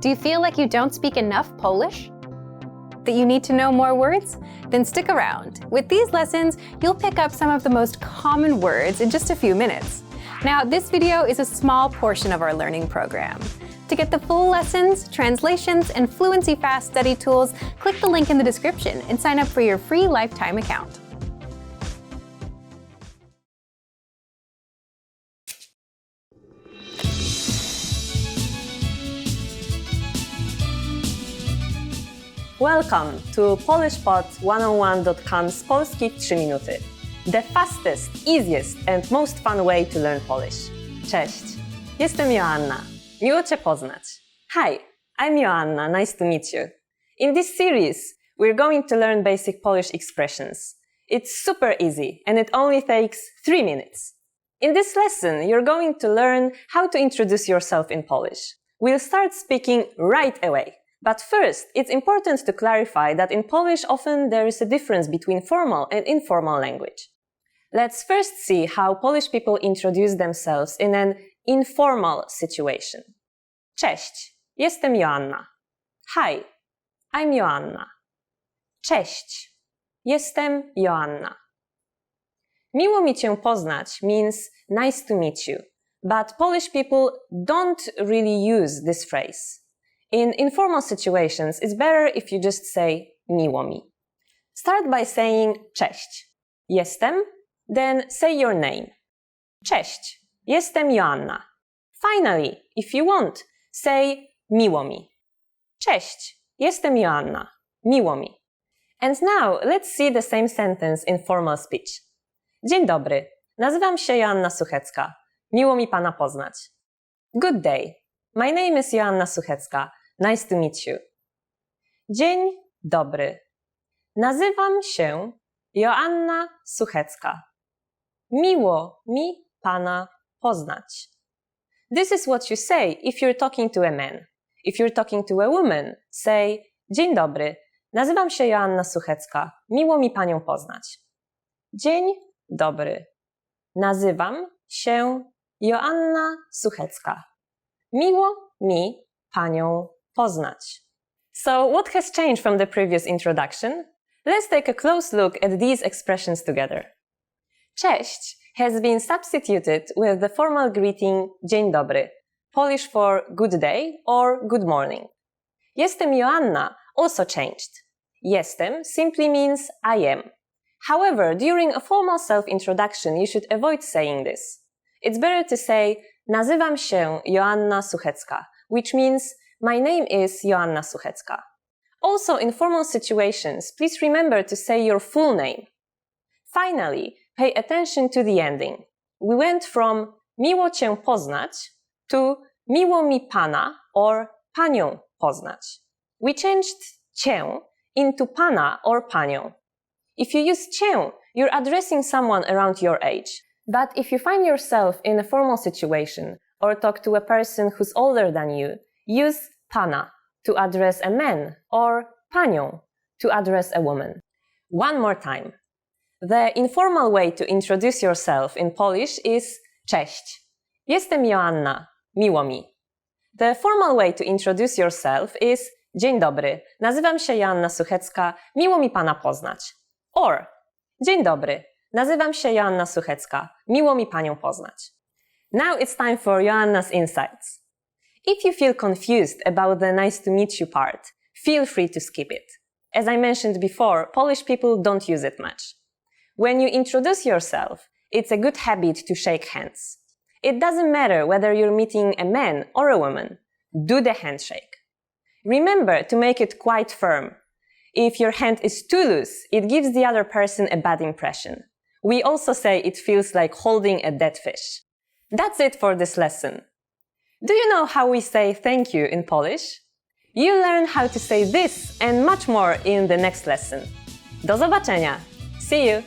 Do you feel like you don't speak enough Polish? That you need to know more words? Then stick around. With these lessons, you'll pick up some of the most common words in just a few minutes. Now, this video is a small portion of our learning program. To get the full lessons, translations, and Fluency Fast study tools, click the link in the description and sign up for your free lifetime account. Welcome to PolishPod101.com's Polski w 3 minuty. The fastest, easiest and most fun way to learn Polish. Cześć, jestem Joanna. Miło Cię poznać. Hi, I'm Joanna. Nice to meet you. In this series, we're going to learn basic Polish expressions. It's super easy and it only takes 3 minutes. In this lesson, you're going to learn how to introduce yourself in Polish. We'll start speaking right away. But first, it's important to clarify that in Polish often there is a difference between formal and informal language. Let's first see how Polish people introduce themselves in an informal situation. Cześć, jestem Joanna. Hi, I'm Joanna. Cześć, jestem Joanna. Miło mi Cię poznać means nice to meet you, but Polish people don't really use this phrase. In informal situations, it's better if you just say miło mi. Start by saying cześć, jestem, then say your name. Cześć, jestem Joanna. Finally, if you want, say miło mi. Cześć, jestem Joanna. Miło mi. And now, let's see the same sentence in formal speech. Dzień dobry, nazywam się Joanna Suchecka. Miło mi Pana poznać. Good day, my name is Joanna Suchecka. Nice to meet you. Dzień dobry. Nazywam się Joanna Suchecka. Miło mi Pana poznać. This is what you say if you're talking to a man. If you're talking to a woman, say dzień dobry. Nazywam się Joanna Suchecka. Miło mi Panią poznać. Dzień dobry. Nazywam się Joanna Suchecka. Miło mi Panią poznać. So, what has changed from the previous introduction? Let's take a close look at these expressions together. Cześć has been substituted with the formal greeting dzień dobry, Polish for good day or good morning. Jestem Joanna also changed. Jestem simply means I am. However, during a formal self-introduction, you should avoid saying this. It's better to say nazywam się Joanna Suchecka, which means my name is Joanna Suchecka. Also, in formal situations, please remember to say your full name. Finally, pay attention to the ending. We went from miło Cię poznać to miło mi Pana or Panią poznać. We changed Cię into Pana or Panią. If you use Cię, you're addressing someone around your age. But if you find yourself in a formal situation or talk to a person who's older than you, use Pana to address a man or Panią to address a woman. One more time. The informal way to introduce yourself in Polish is cześć. Jestem Joanna. Miło mi. The formal way to introduce yourself is dzień dobry. Nazywam się Joanna Suchecka. Miło mi Pana poznać. Or dzień dobry. Nazywam się Joanna Suchecka. Miło mi Panią poznać. Now it's time for Joanna's insights. If you feel confused about the nice to meet you part, feel free to skip it. As I mentioned before, Polish people don't use it much. When you introduce yourself, it's a good habit to shake hands. It doesn't matter whether you're meeting a man or a woman. Do the handshake. Remember to make it quite firm. If your hand is too loose, it gives the other person a bad impression. We also say it feels like holding a dead fish. That's it for this lesson. Do you know how we say thank you in Polish? You'll learn how to say this and much more in the next lesson. Do zobaczenia! See you!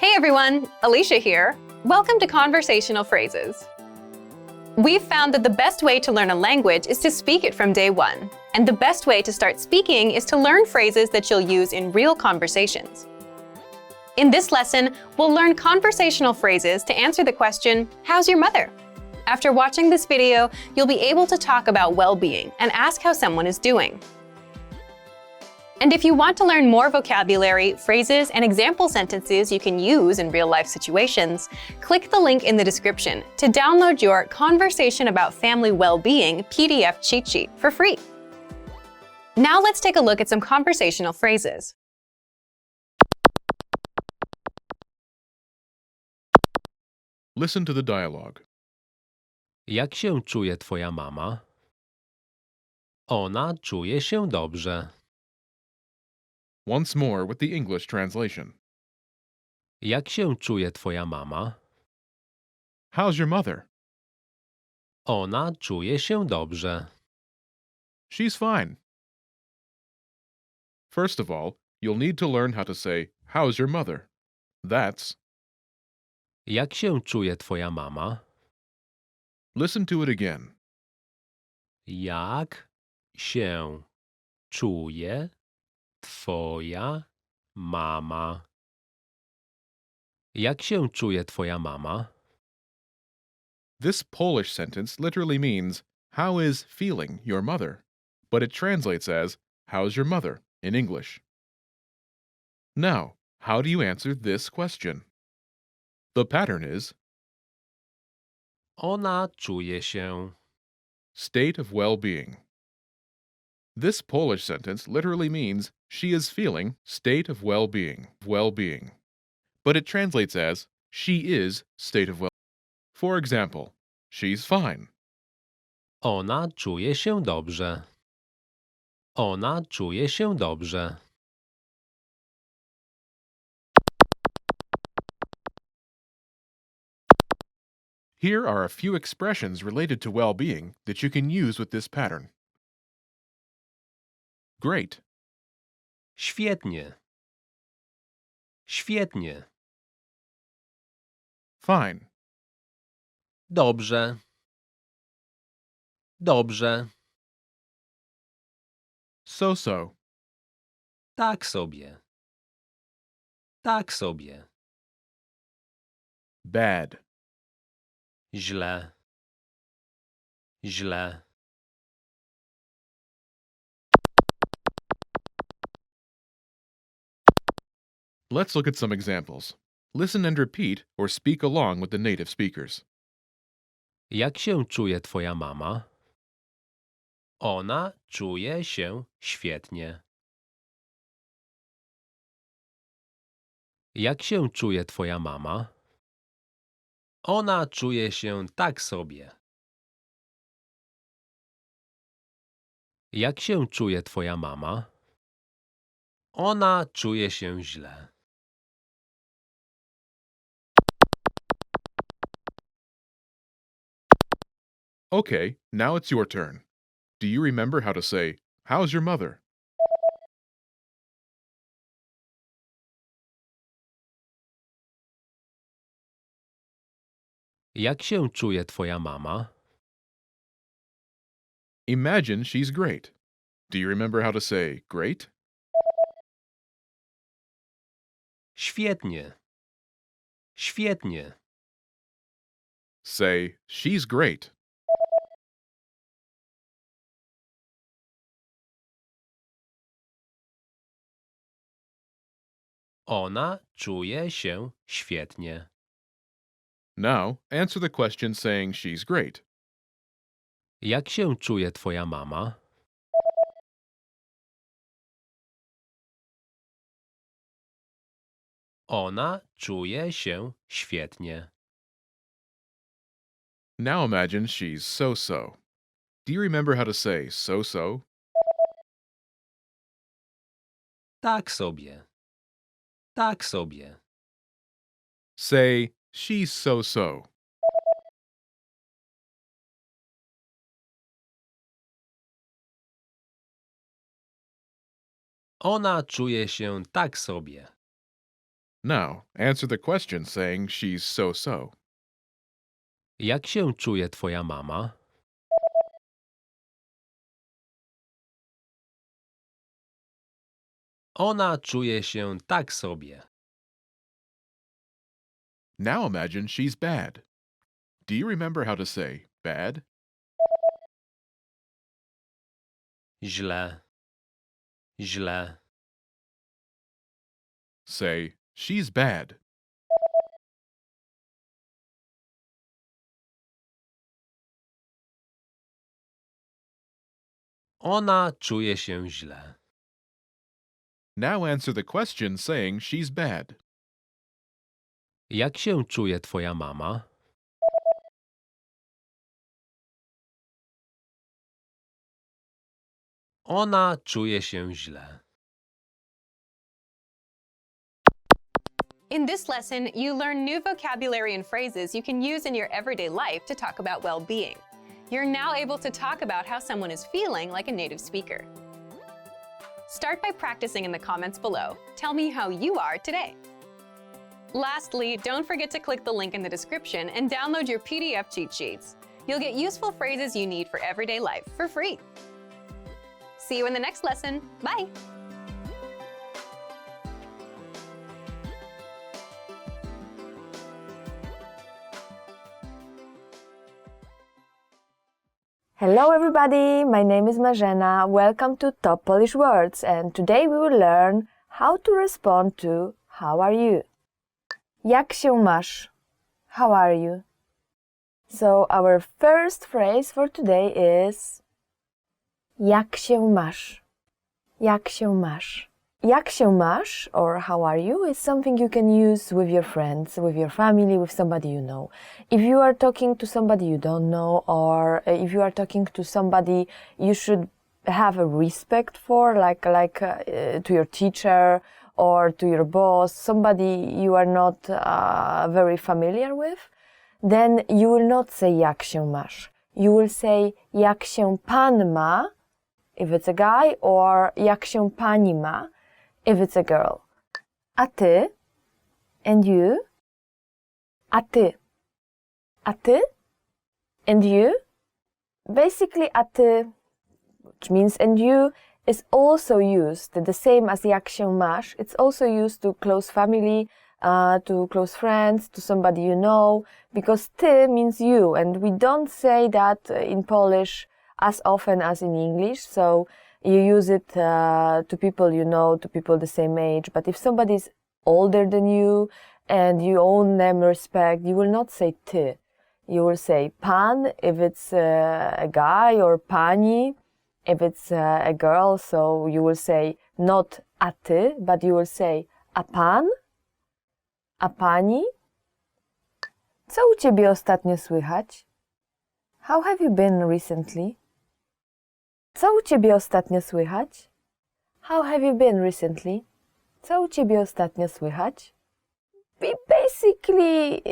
Hey everyone, Alicia here. Welcome to Conversational Phrases. We've found that the best way to learn a language is to speak it from day one. And the best way to start speaking is to learn phrases that you'll use in real conversations. In this lesson, we'll learn conversational phrases to answer the question, "How's your mother?" After watching this video, you'll be able to talk about well-being and ask how someone is doing. And if you want to learn more vocabulary, phrases, and example sentences you can use in real-life situations, click the link in the description to download your Conversation About Family Well-Being PDF cheat sheet for free. Now let's take a look at some conversational phrases. Listen to the dialogue. Jak się czuje twoja mama? Ona czuje się dobrze. Once more with the English translation. Jak się czuje twoja mama? How's your mother? Ona czuje się dobrze. She's fine. First of all, you'll need to learn how to say, "How's your mother?" That's, Jak się czuje twoja mama? listen to it again. Jak się czuje twoja mama? Jak się czuje twoja mama? This Polish sentence literally means, "How is feeling your mother?" But it translates as, "How's your mother?" in English. Now, how do you answer this question? The pattern is Ona czuje się. state of well-being. This Polish sentence literally means, "She is feeling state of well-being. But it translates as, "She is state of well." For example, she's fine. Ona czuje się dobrze. Ona czuje się dobrze. Here are a few expressions related to well-being that you can use with this pattern. Great, Świetnie. Świetnie. fine, Dobrze. Dobrze. so-so, Tak sobie. Tak sobie. bad, Źle. Źle. Let's look at some examples. Listen and repeat or speak along with the native speakers. Jak się czuje twoja mama? Ona czuje się świetnie. Jak się czuje twoja mama? Ona czuje się tak sobie. Jak się czuje twoja mama? Ona czuje się źle. Okay, now it's your turn. Do you remember how to say, "How's your mother?" Jak się czuje twoja mama? Imagine she's great. Do you remember how to say, "Great"? Świetnie. Świetnie. Say, "She's great." Ona czuje się świetnie. Now, answer the question saying she's great. Jak się czuje twoja mama? Ona czuje się świetnie. Now imagine she's so-so. Do you remember how to say so-so? Tak sobie. Tak sobie. Say, "She's so-so." Ona czuje się tak sobie. Now, answer the question saying she's so-so. Jak się czuje twoja mama? Ona czuje się tak sobie. Now imagine she's bad. Do you remember how to say bad? Źle. Źle. Say, she's bad. Ona czuje się źle. Now answer the question saying she's bad. Jak się czuje twoja mama? Ona czuje się źle. In this lesson, you learn new vocabulary and phrases you can use in your everyday life to talk about well-being. You're now able to talk about how someone is feeling like a native speaker. Start by practicing in the comments below. Tell me how you are today. Lastly, don't forget to click the link in the description and download your PDF cheat sheets. You'll get useful phrases you need for everyday life for free. See you in the next lesson. Bye! Hello everybody, my name is Marzena. Welcome to Top Polish Words, and today we will learn how to respond to how are you? Jak się masz? How are you? So our first phrase for today is jak się masz? Jak się masz? Jak się masz, or how are you, is something you can use with your friends, with your family, with somebody you know. If you are talking to somebody you don't know, or if you are talking to somebody you should have a respect for, to your teacher or to your boss, somebody you are not very familiar with, then you will not say jak się masz. You will say jak się pan ma, if it's a guy, or jak się pani ma, if it's a girl. A ty, and you. A ty. A ty, and you. Basically, a ty, which means and you, is also used the same as jak się masz. It's also used to close family, to close friends, to somebody you know, because ty means you, and we don't say that in Polish as often as in English, so you use it to people you know, to people the same age. But if somebody is older than you and you owe them respect, you will not say ty. You will say pan if it's a guy, or pani if it's a girl. So you will say not a ty, but you will say a pan, a pani. Co u ciebie ostatnio słychać? How have you been recently? Co u ciebie ostatnio słychać? How have you been recently? Co u ciebie ostatnio słychać? We basically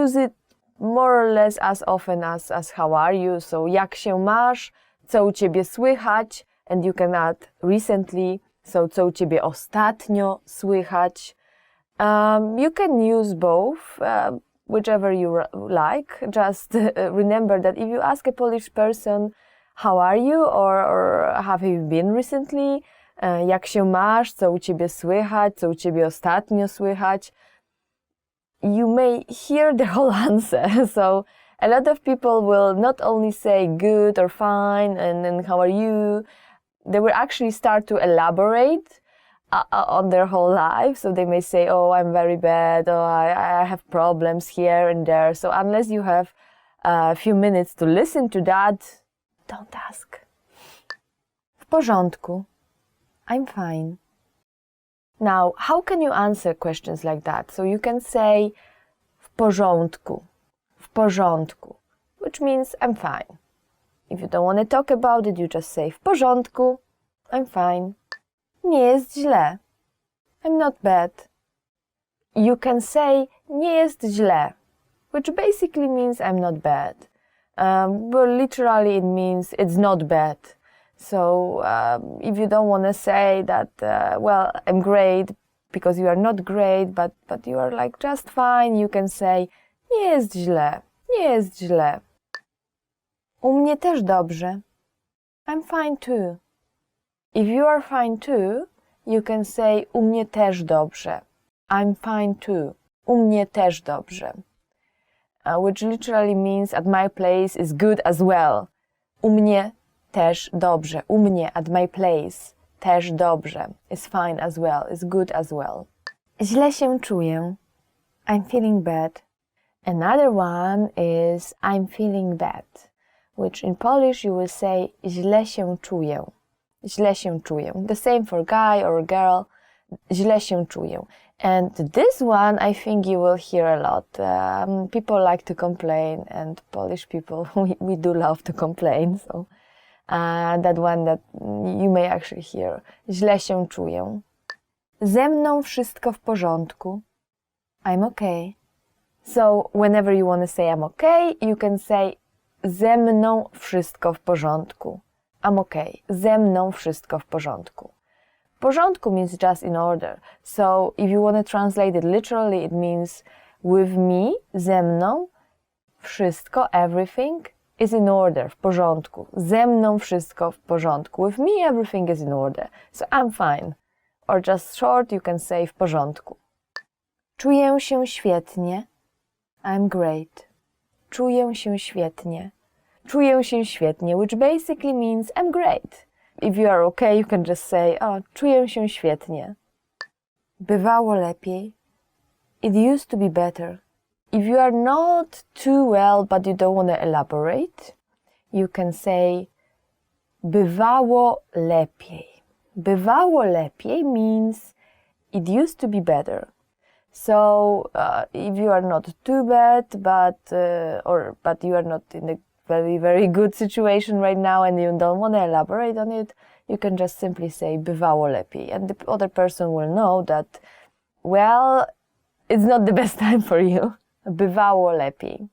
use it more or less as often as how are you. So jak się masz? Co u ciebie słychać? And you can add recently. So co u ciebie ostatnio słychać? You can use both, whichever you like. Just remember that if you ask a Polish person, how are you, or have you been recently? Jak się masz? Co u ciebie słychać? Co u ciebie ostatnio słychać? You may hear the whole answer. So a lot of people will not only say good or fine and how are you, they will actually start to elaborate on their whole life. So they may say, oh, I'm very bad, or I have problems here and there. So unless you have a few minutes to listen to that, don't ask. W porządku. I'm fine. Now, how can you answer questions like that? So you can say w porządku. W porządku. Which means I'm fine. If you don't want to talk about it, you just say w porządku. I'm fine. Nie jest źle. I'm not bad. You can say nie jest źle, which basically means I'm not bad. But literally it means it's not bad. So if you don't want to say that, well, I'm great, because you are not great, but you are like just fine, you can say nie jest źle. Nie jest źle. U mnie też dobrze. I'm fine too. If you are fine too, you can say u mnie też dobrze. I'm fine too. U mnie też dobrze. Which literally means at my place is good as well. U mnie też dobrze. U mnie, at my place, też dobrze. Is fine as well. Is good as well. Źle się czuję. I'm feeling bad. Another one is I'm feeling bad, which in Polish you will say źle się czuję. Źle się czuję. The same for guy or girl. Źle się czuję. And this one I think you will hear a lot. People like to complain, and Polish people, we do love to complain. So that one that you may actually hear. Źle się czuję. Ze mną wszystko w porządku. I'm okay. So whenever you want to say I'm okay, you can say ze mną wszystko w porządku. I'm okay. Ze mną wszystko w porządku. W porządku means just in order. So if you want to translate it literally, it means with me, ze mną, wszystko, everything is in order, w porządku. Ze mną wszystko w porządku. With me, everything is in order. So I'm fine. Or just short, you can say w porządku. Czuję się świetnie. I'm great. Czuję się świetnie. Czuję się świetnie, which basically means I'm great. If you are okay, you can just say, czuję się świetnie. Bywało lepiej. It used to be better. If you are not too well, but you don't want to elaborate, you can say bywało lepiej. Bywało lepiej means it used to be better. So if you are not too bad, but you are not in a very, very good situation right now and you don't want to elaborate on it, you can just simply say bywało lepiej. And the other person will know that, well, it's not the best time for you. Bywało lepiej.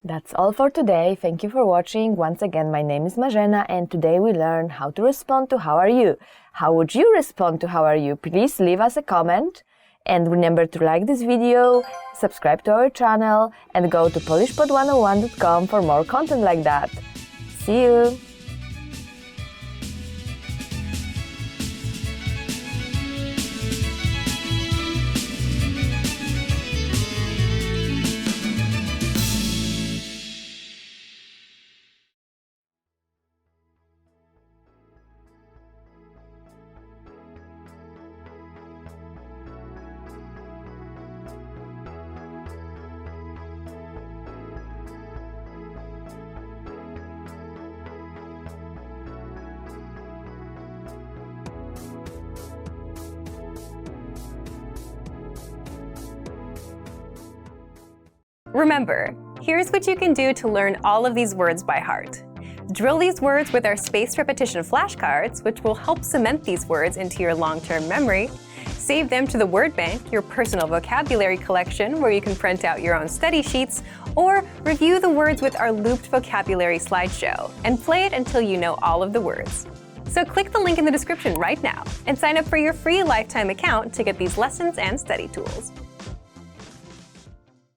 That's all for today. Thank you for watching. Once again, my name is Marzena, and today we learn how to respond to how are you. How would you respond to how are you? Please leave us a comment. And remember to like this video, subscribe to our channel, and go to polishpod101.com for more content like that. See you! Remember, here's what you can do to learn all of these words by heart. Drill these words with our spaced repetition flashcards, which will help cement these words into your long-term memory. Save them to the word bank, your personal vocabulary collection, where you can print out your own study sheets, or review the words with our looped vocabulary slideshow, and play it until you know all of the words. So click the link in the description right now and sign up for your free lifetime account to get these lessons and study tools.